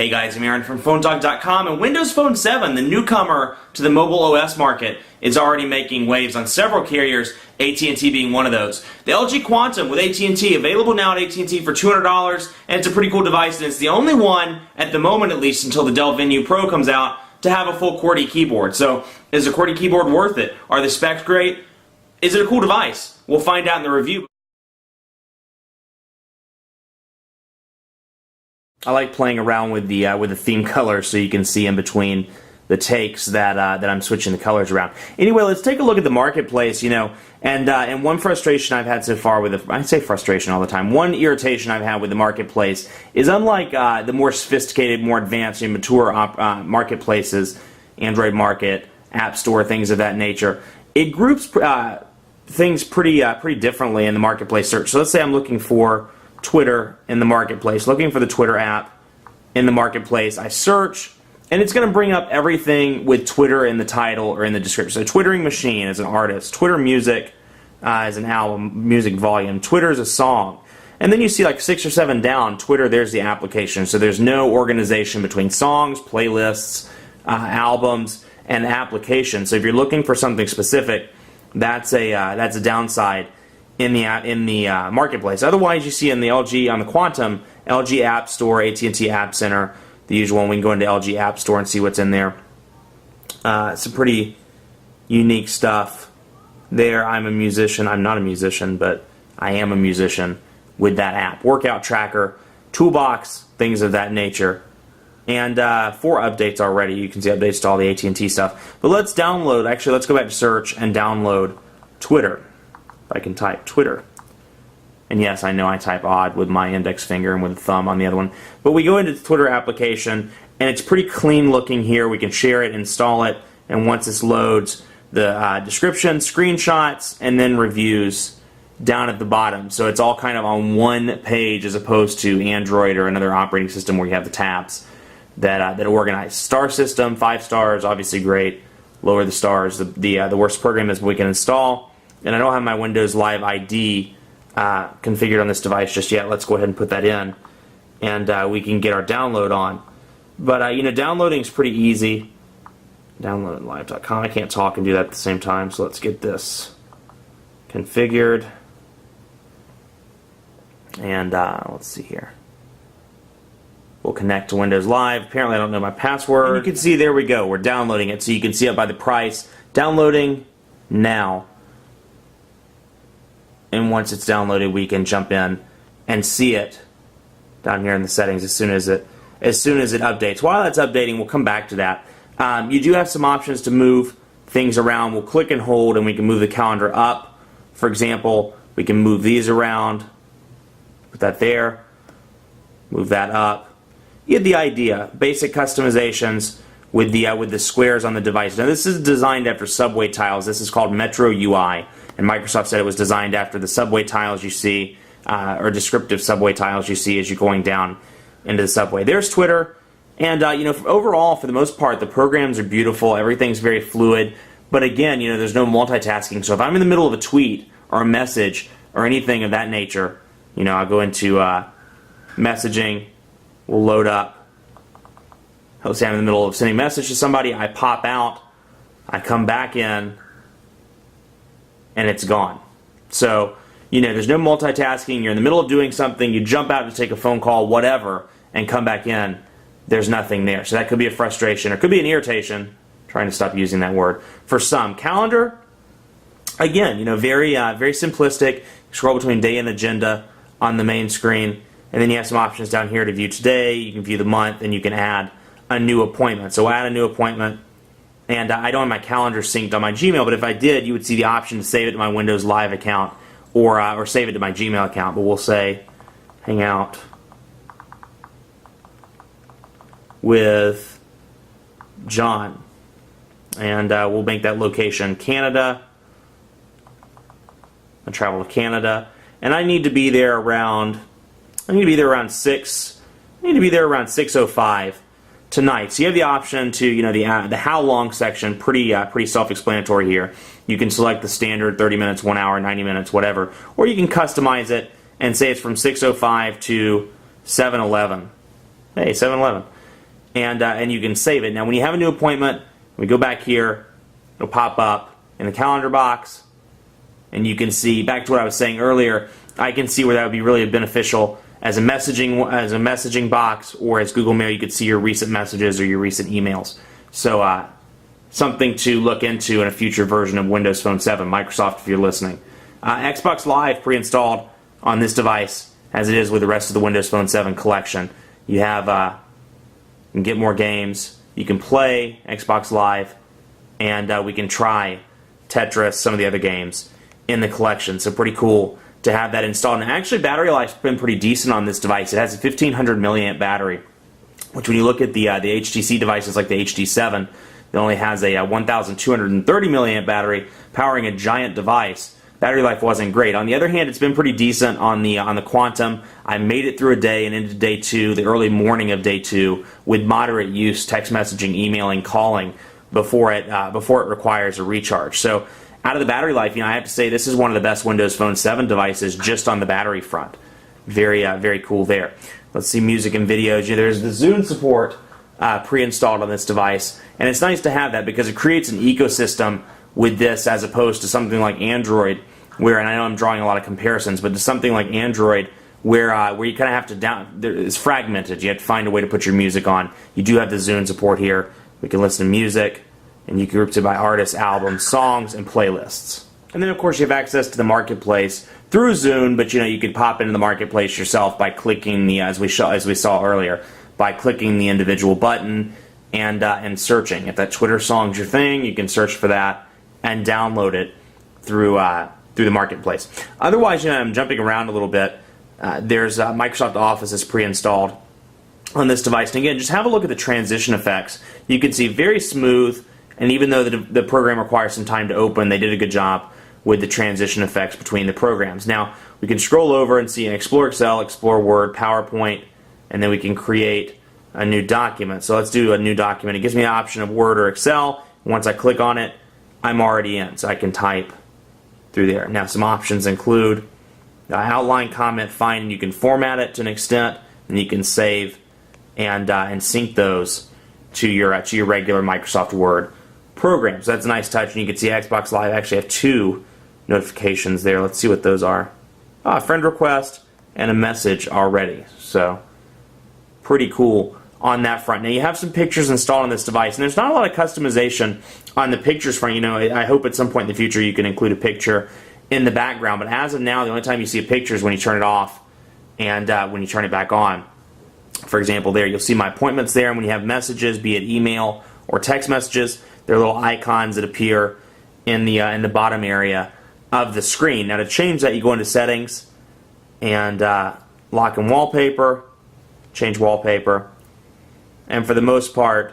Hey guys, I'm Aaron from PhoneDog.com, and Windows Phone 7, the newcomer to the mobile OS market, is already making waves on several carriers, AT&T being one of those. The LG Quantum with AT&T, available now at AT&T for $200, and it's a pretty cool device, and it's the only one, at the moment at least, until the Dell Venue Pro comes out, to have a full QWERTY keyboard. So, is a QWERTY keyboard worth it? Are the specs great? Is it a cool device? We'll find out in the review. I like playing around with the theme colors so you can see in between the takes that I'm switching the colors around. Anyway, let's take a look at the marketplace, and one frustration I've had so far with I say frustration all the time. One irritation I've had with the marketplace is, unlike the more sophisticated, more advanced and mature marketplaces, Android Market, App Store, things of that nature, it groups things pretty differently in the marketplace search. So let's say I'm looking for Twitter in the marketplace, looking for the Twitter app in the marketplace. I search, and it's going to bring up everything with Twitter in the title or in the description. So Twittering Machine as an artist, Twitter Music as an album, music volume, Twitter is a song. And then you see like 6 or 7 down, Twitter, there's the application. So there's no organization between songs, playlists, albums, and applications. So if you're looking for something specific, that's a downside in the marketplace. Otherwise, you see on the Quantum, LG App Store, AT&T App Center, the usual one. We can go into LG App Store and see what's in there. Some pretty unique stuff there. I'm a musician. I'm not a musician, but I am a musician with that app. Workout tracker, toolbox, things of that nature. And 4 updates already. You can see updates to all the AT&T stuff. But let's download, actually let's go back to search and download Twitter. I can type Twitter. And yes, I know I type odd with my index finger and with the thumb on the other one. But we go into the Twitter application, and it's pretty clean looking here. We can share it, install it, and once this loads, the description, screenshots, and then reviews down at the bottom. So it's all kind of on one page as opposed to Android or another operating system where you have the tabs that organize. Star system, 5 stars, obviously great. Lower the stars. The worst program is we can install. And I don't have my Windows Live ID configured on this device just yet. Let's go ahead and put that in, and we can get our download on. But downloading is pretty easy. Download live.com. I can't talk and do that at the same time, so let's get this configured. And let's see here. We'll connect to Windows Live. Apparently I don't know my password. And you can see, there we go. We're downloading it, so you can see it by the price. Downloading now. And once it's downloaded, we can jump in and see it down here in the settings as soon as it updates. While that's updating, we'll come back to that. You do have some options to move things around. We'll click and hold, and we can move the calendar up. For example, we can move these around. Put that there. Move that up. You get the idea. Basic customizations with the squares on the device. Now this is designed after subway tiles. This is called Metro UI. And Microsoft said it was designed after the subway tiles you see, or descriptive subway tiles you see as you're going down into the subway. There's Twitter, and overall, for the most part, the programs are beautiful. Everything's very fluid. But again, there's no multitasking. So if I'm in the middle of a tweet or a message or anything of that nature, I'll go into messaging. We'll load up. Let's say I'm in the middle of sending a message to somebody. I pop out. I come back in. And it's gone. So, there's no multitasking. You're in the middle of doing something, you jump out to take a phone call, whatever, and come back in. There's nothing there. So that could be a frustration, or could be an irritation. Trying to stop using that word. For some. Calendar, again, very simplistic. Scroll between day and agenda on the main screen. And then you have some options down here to view today. You can view the month, and you can add a new appointment. So add a new appointment. And I don't have my calendar synced on my Gmail, but if I did, you would see the option to save it to my Windows Live account or save it to my Gmail account. But we'll say, hang out with John. And we'll make that location Canada. I travel to Canada. And I need to be there around 6:05. Tonight. So you have the option to, the how long section, pretty self-explanatory here. You can select the standard 30 minutes, 1 hour, 90 minutes, whatever. Or you can customize it and say it's from 6:05 to 7:11. Hey, 7-Eleven. and you can save it. Now, when you have a new appointment, we go back here, it'll pop up in the calendar box, and you can see, back to what I was saying earlier, I can see where that would be really beneficial as a messaging box, or as Google Mail. You could see your recent messages or your recent emails. So something to look into in a future version of Windows Phone 7. Microsoft, if you're listening. Xbox Live pre-installed on this device, as it is with the rest of the Windows Phone 7 collection. You have you can get more games. You can play Xbox Live, and we can try Tetris, some of the other games in the collection. So pretty cool to have that installed. And actually, battery life's been pretty decent on this device. It has a 1500 milliamp battery, which when you look at the HTC devices like the HD7, it only has a 1230 milliamp battery powering a giant device. Battery life wasn't great. On the other hand, it's been pretty decent on the Quantum. I made it through a day and into day 2, the early morning of day 2, with moderate use, text messaging, emailing, calling, before it requires a recharge. So out of the battery life, I have to say this is one of the best Windows Phone 7 devices just on the battery front. Very cool there. Let's see music and videos. There's the Zune support pre-installed on this device, and it's nice to have that because it creates an ecosystem with this as opposed to something like Android, where, and I know I'm drawing a lot of comparisons, but to something like Android where you kind of have to it's fragmented. You have to find a way to put your music on. You do have the Zune support here. We can listen to music, and you can group it by artists, albums, songs, and playlists. And then, of course, you have access to the marketplace through Zune, but you could pop into the marketplace yourself by clicking the, as we saw earlier, by clicking the individual button and searching. If that Twitter song's your thing, you can search for that and download it through the marketplace. Otherwise, I'm jumping around a little bit. There's Microsoft Office is pre-installed on this device, and again, just have a look at the transition effects. You can see very smooth, and even though the program requires some time to open, they did a good job with the transition effects between the programs. Now, we can scroll over and see Explore Excel, Explore Word, PowerPoint, and then we can create a new document. So let's do a new document. It gives me the option of Word or Excel. Once I click on it, I'm already in, so I can type through there. Now, some options include outline, comment, find, and you can format it to an extent, and you can save and sync those to your regular Microsoft Word program. So that's a nice touch, and you can see Xbox Live actually have 2 notifications there. Let's see what those are. A friend request and a message already. So pretty cool on that front. Now, you have some pictures installed on this device, and there's not a lot of customization on the pictures front. I hope at some point in the future you can include a picture in the background, but as of now, the only time you see a picture is when you turn it off and when you turn it back on. For example, there you'll see my appointments there, and when you have messages, be it email or text messages, there are little icons that appear in the bottom area of the screen. Now, to change that, you go into Settings and Lock and Wallpaper, change wallpaper, and for the most part,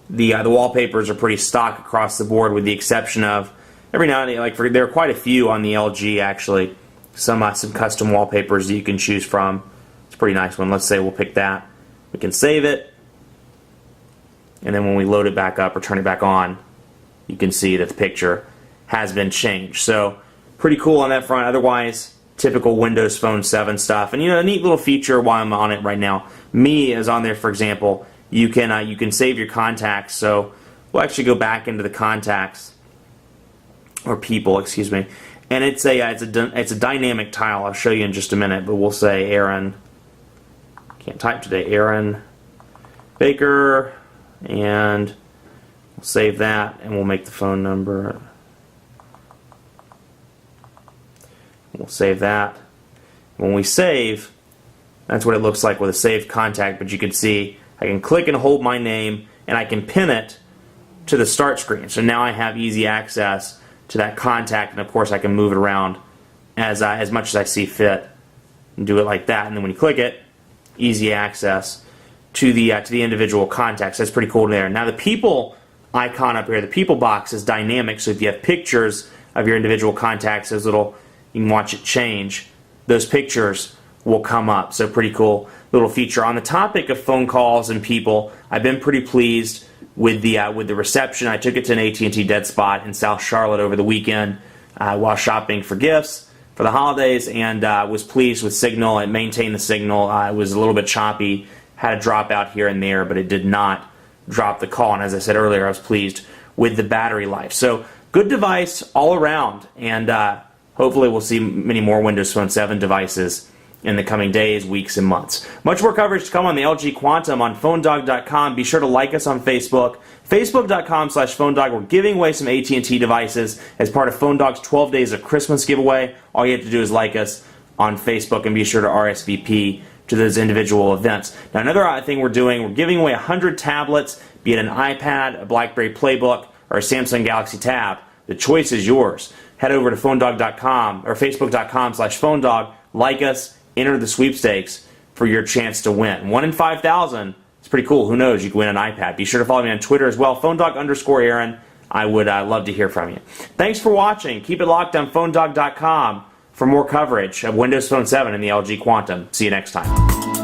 the wallpapers are pretty stock across the board, with the exception of every now and then, there are quite a few on the LG actually, some custom wallpapers that you can choose from. It's a pretty nice one. Let's say we'll pick that. We can save it, and then when we load it back up or turn it back on, you can see that the picture has been changed. So pretty cool on that front. Otherwise, typical Windows Phone 7 stuff. And a neat little feature while I'm on it right now. Me is on there, for example. You can save your contacts. So we'll actually go back into the contacts, or people, excuse me. And it's a dynamic tile. I'll show you in just a minute. But we'll say Aaron. Can't type today. Aaron Baker, and we'll save that, and we'll make the phone number. We'll save that. When we save, that's what it looks like with a saved contact, but you can see I can click and hold my name, and I can pin it to the start screen. So now I have easy access to that contact, and of course I can move it around as much as I see fit, and do it like that. And then when you click it, easy access to the individual contacts. That's pretty cool there. Now, the people icon up here, the people box, is dynamic, so if you have pictures of your individual contacts, you can watch it change. Those pictures will come up. So pretty cool little feature. On the topic of phone calls and people, I've been pretty pleased with the reception. I took it to an AT&T Dead Spot in South Charlotte over the weekend while shopping for gifts for the holidays, and was pleased with signal. It maintained the signal. It was a little bit choppy had a dropout here and there, but it did not drop the call. And as I said earlier, I was pleased with the battery life. So good device all around, and hopefully we'll see many more Windows Phone 7 devices in the coming days, weeks, and months. Much more coverage to come on the LG Quantum on PhoneDog.com. Be sure to like us on Facebook. Facebook.com/PhoneDog. We're giving away some AT&T devices as part of PhoneDog's 12 Days of Christmas giveaway. All you have to do is like us on Facebook and be sure to RSVP to those individual events. Now, another thing we're doing, we're giving away 100 tablets, be it an iPad, a BlackBerry Playbook, or a Samsung Galaxy Tab. The choice is yours. Head over to PhoneDog.com or Facebook.com/PhoneDog. Like us, enter the sweepstakes for your chance to win. 1 in 5,000. It's pretty cool. Who knows? You could win an iPad. Be sure to follow me on Twitter as well. PhoneDog_Aaron. I would love to hear from you. Thanks for watching. Keep it locked on PhoneDog.com for more coverage of Windows Phone 7 and the LG Quantum. See you next time.